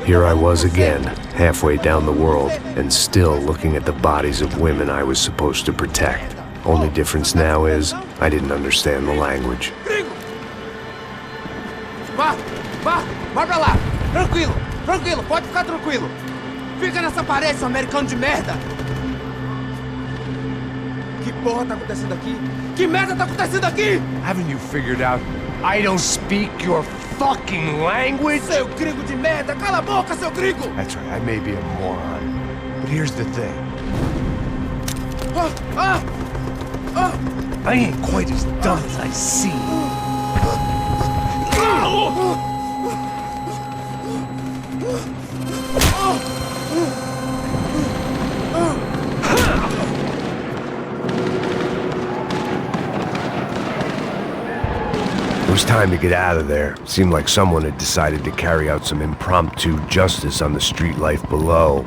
Here I was again, halfway down the world, and still looking at the bodies of women I was supposed to protect. Only difference now is, I didn't understand the language. Vai pra lá! Tranquilo, pode ficar tranquilo! Fica nessa parede, seu americano de merda! Que porra tá acontecendo aqui? Que merda tá acontecendo aqui? Haven't you figured out I don't speak your fucking language? Seu gringo de merda! Cala a boca, seu gringo! That's right, I may be a moron, but here's the thing. I ain't quite as dumb as I seem. It was time to get out of there. It seemed like someone had decided to carry out some impromptu justice on the street life below.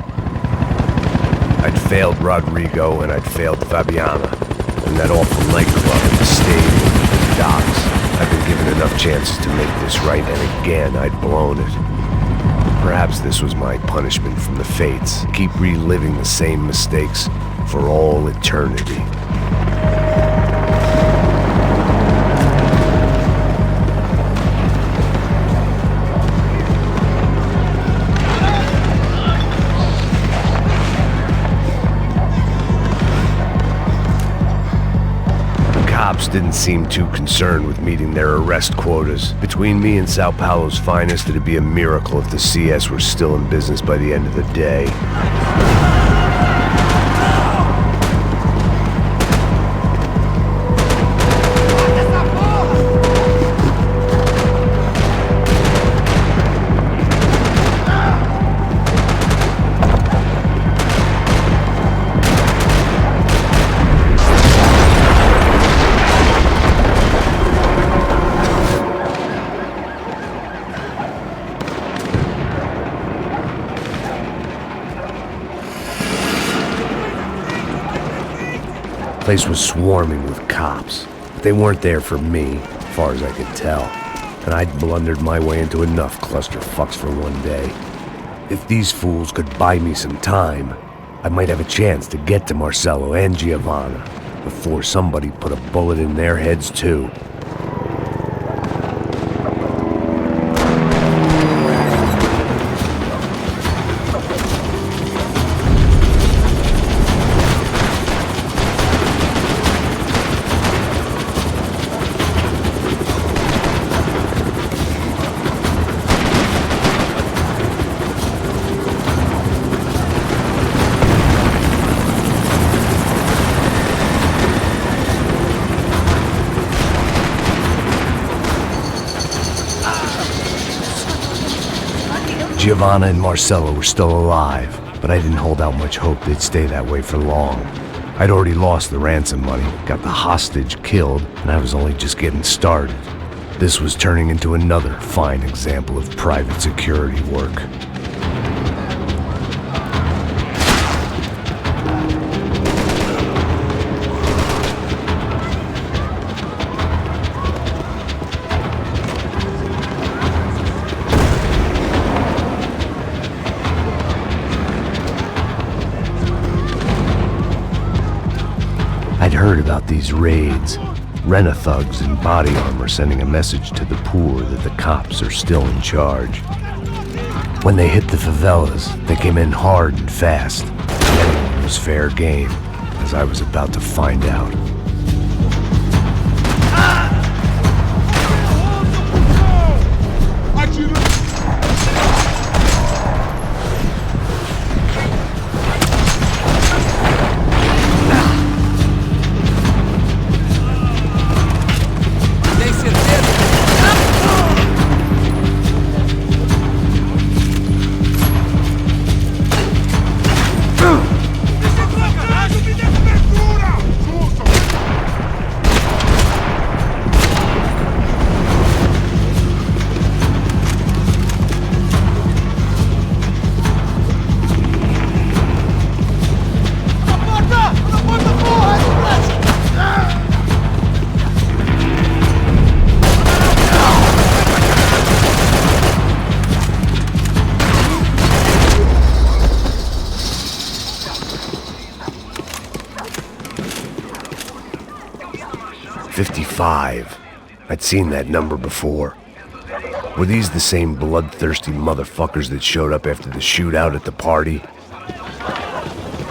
I'd failed Rodrigo and I'd failed Fabiana. And that awful nightclub, the stadium, the docks. I'd been given enough chances to make this right, and again I'd blown it. Perhaps this was my punishment from the fates. Keep reliving the same mistakes for all eternity. Cops didn't seem too concerned with meeting their arrest quotas. Between me and Sao Paulo's finest, it'd be a miracle if the CS were still in business by the end of the day. The place was swarming with cops, but they weren't there for me, as far as I could tell, and I'd blundered my way into enough clusterfucks for one day. If these fools could buy me some time, I might have a chance to get to Marcello and Giovanna before somebody put a bullet in their heads too. Giovanna and Marcello were still alive, but I didn't hold out much hope they'd stay that way for long. I'd already lost the ransom money, got the hostage killed, and I was only just getting started. This was turning into another fine example of private security work. I'd heard about these raids, rent-a-thugs in body armor sending a message to the poor that the cops are still in charge. When they hit the favelas, they came in hard and fast. Anyone was fair game, as I was about to find out. 5. I'd seen that number before. Were these the same bloodthirsty motherfuckers that showed up after the shootout at the party?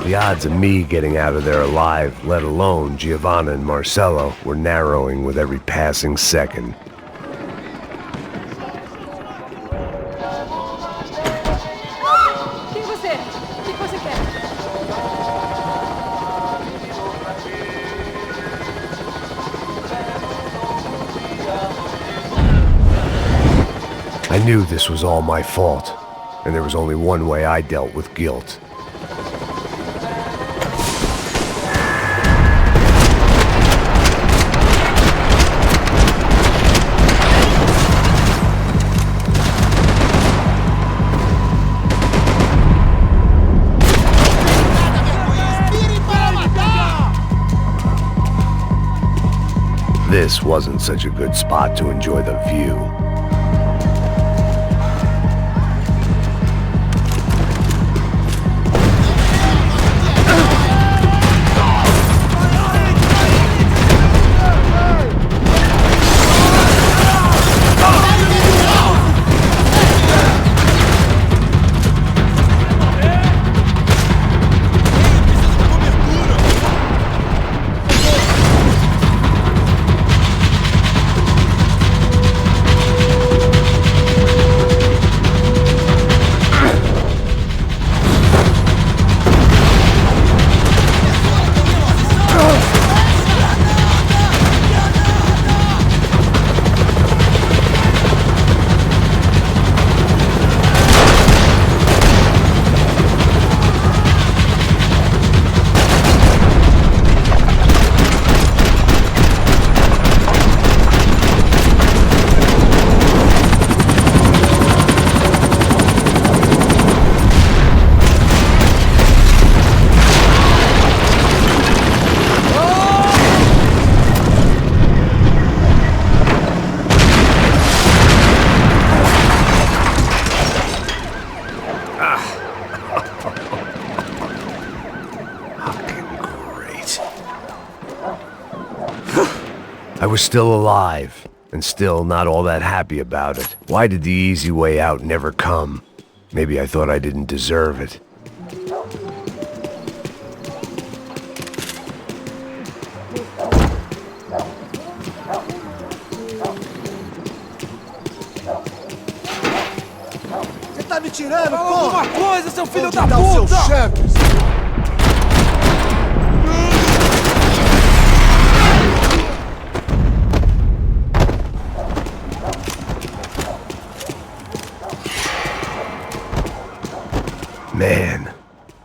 The odds of me getting out of there alive, let alone Giovanna and Marcello, were narrowing with every passing second. Quem é você? O que você quer? I knew this was all my fault, and there was only one way I dealt with guilt. This wasn't such a good spot to enjoy the view. I was still alive, and still not all that happy about it. Why did the easy way out never come? Maybe I thought I didn't deserve it. Você tá me tirando, pô? Alguma coisa, seu filho da puta! Seus chefes! Man,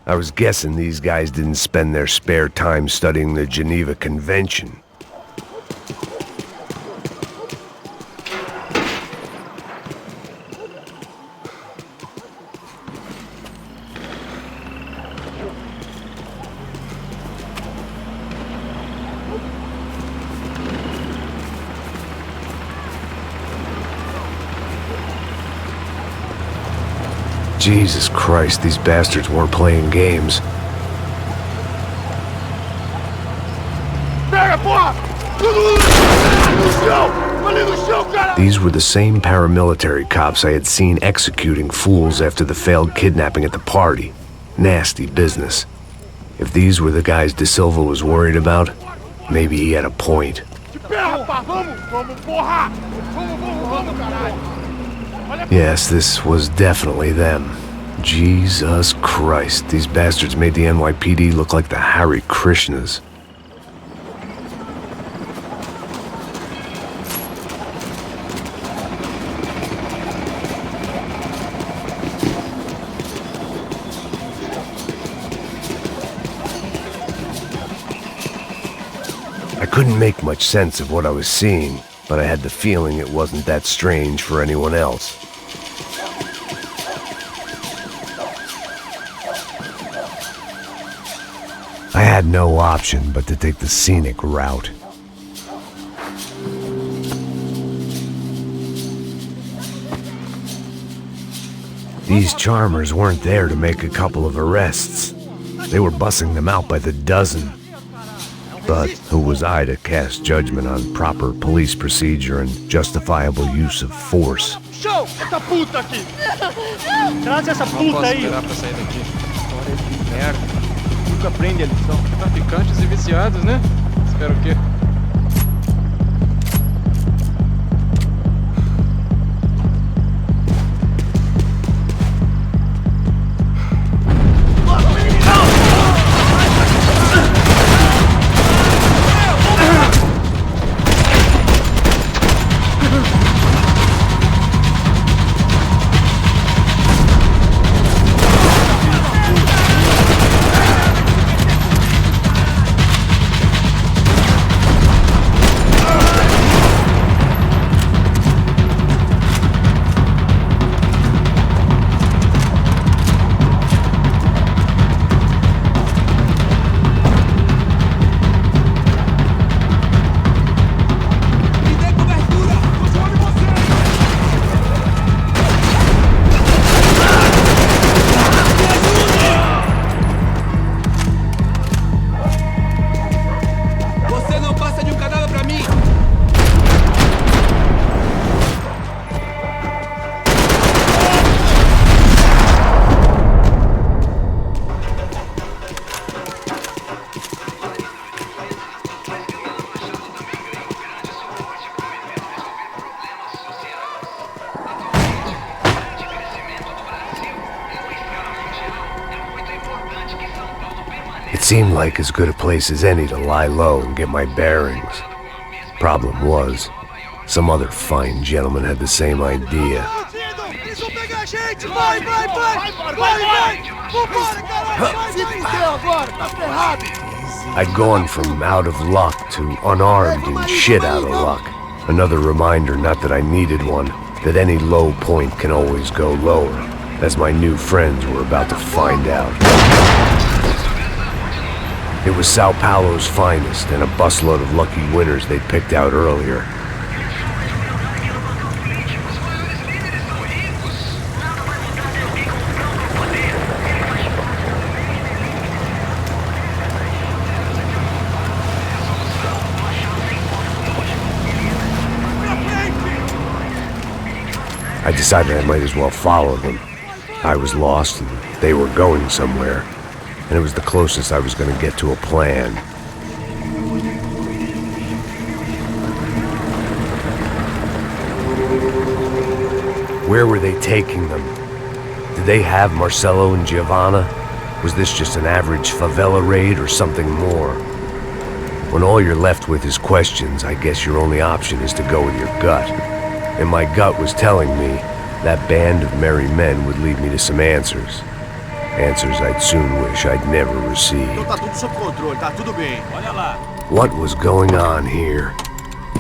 I was guessing these guys didn't spend their spare time studying the Geneva Convention. Jesus Christ, these bastards weren't playing games. These were the same paramilitary cops I had seen executing fools after the failed kidnapping at the party. Nasty business. If these were the guys De Silva was worried about, maybe he had a point. Yes, this was definitely them. Jesus Christ, these bastards made the NYPD look like the Hare Krishnas. I couldn't make much sense of what I was seeing, but I had the feeling it wasn't that strange for anyone else. I had no option but to take the scenic route. These charmers weren't there to make a couple of arrests. They were bussing them out by the dozen. But who was I to cast judgment on proper police procedure and justifiable use of force? Show! Essa puta aqui! Traz essa Não puta posso aí! esperar pra sair daqui. História de merda. Nunca aprende a lição. Traficantes e viciados, né? Espero o quê? It seemed like as good a place as any to lie low and get my bearings. Problem was, some other fine gentleman had the same idea. Eles vão pegar a gente! Vai, vai, vai! Vai, vai! Vambora, caralho! Se fudeu agora, tá ferrado! I'd gone from out of luck to unarmed and shit out of luck. Another reminder, not that I needed one, that any low point can always go lower, as my new friends were about to find out. It was Sao Paulo's finest and a busload of lucky winners they'd picked out earlier. I decided I might as well follow them. I was lost and they were going somewhere, and it was the closest I was going to get to a plan. Where were they taking them? Did they have Marcelo and Giovanna? Was this just an average favela raid or something more? When all you're left with is questions, I guess your only option is to go with your gut. And my gut was telling me that band of merry men would lead me to some answers. Answers I'd soon wish I'd never received. Tá tudo sob controle, tá tudo bem. Olha lá. What was going on here?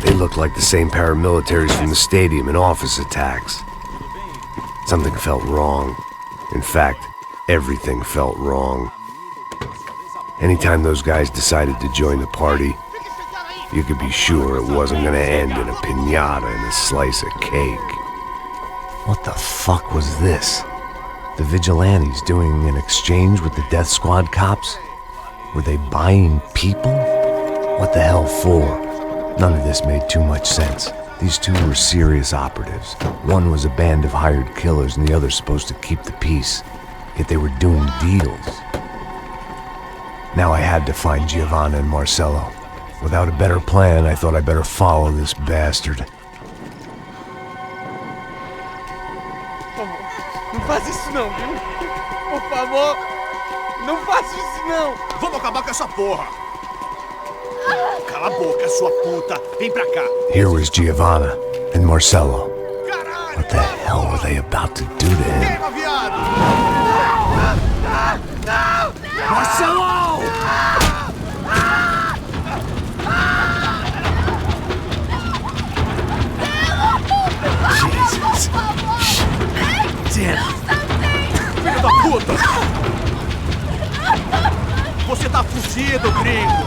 They looked like the same paramilitaries from the stadium in office attacks. Something felt wrong. In fact, everything felt wrong. Anytime those guys decided to join the party, you could be sure it wasn't gonna end in a piñata and a slice of cake. What the fuck was this? The vigilantes doing an exchange with the death squad cops? Were they buying people? What the hell for? None of this made too much sense. These two were serious operatives. One was a band of hired killers and the other supposed to keep the peace. Yet they were doing deals. Now I had to find Giovanna and Marcelo. Without a better plan, I thought I'd better follow this bastard. Não faz isso não, viu? Por favor, não faça isso não! Vamos acabar com essa porra! Cala a boca, sua puta! Vem pra cá! Here was Giovanna and Marcelo. Caralho! What the hell were they about to do to him? Queima, viado! Não! Marcelo! Jesus. Damn. Filho da puta! Você tá fudido, gringo!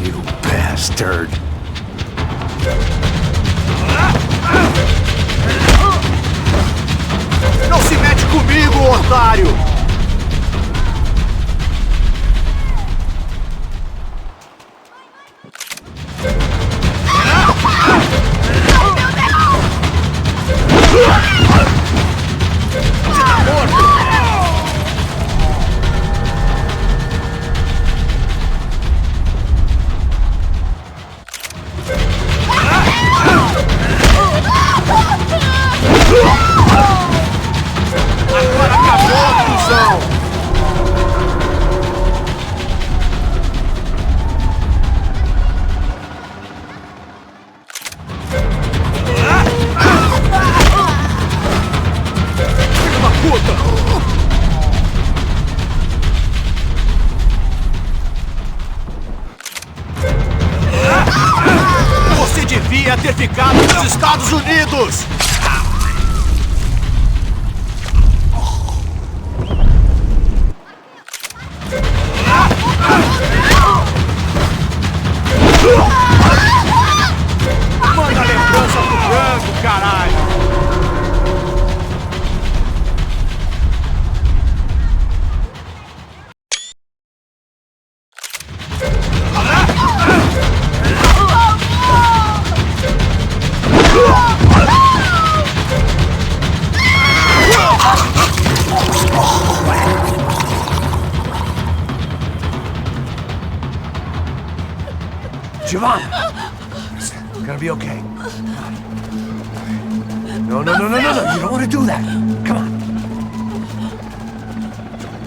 You bastard. Não se mete comigo, otário! Você tá morto! Agora acabou, cuzão! Você devia ter ficado nos Estados Unidos! Manda a lembrança pro branco, caralho! Giovanna! It's gonna be okay. No, no, no, no, no, no. You don't want to do that. Come on.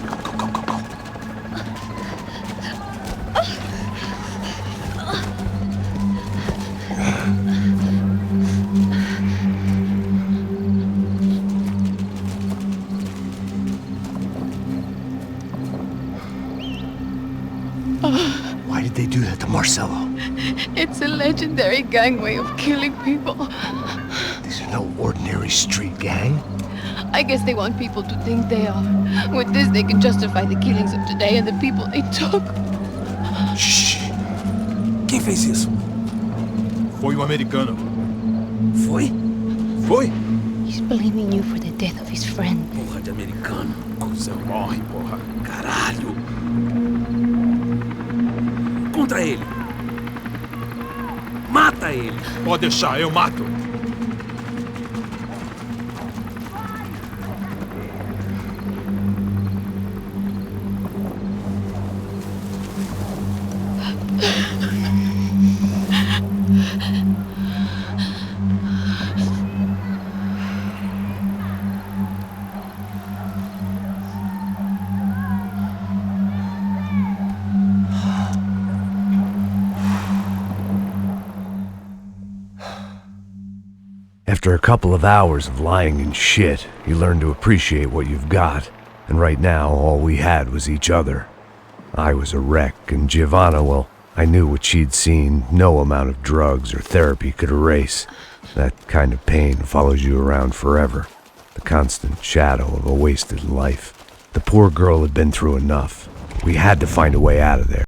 Go, go, go, go. Why did they do that to Marcelo? It's a legendary gang way of killing people. These are no ordinary street gang. I guess they want people to think they are. With this, they can justify the killings of today and the people they took. Shh! Quem fez isso? Foi um americano. Foi? Foi? He's blaming you for the death of his friend. Porra de americano. Cusão morre, porra. Caralho! Contra ele! Mata ele! Pode deixar, eu mato! After a couple of hours of lying in shit, you learn to appreciate what you've got. And right now, all we had was each other. I was a wreck, and Giovanna, well, I knew what she'd seen no amount of drugs or therapy could erase. That kind of pain follows you around forever. The constant shadow of a wasted life. The poor girl had been through enough. We had to find a way out of there.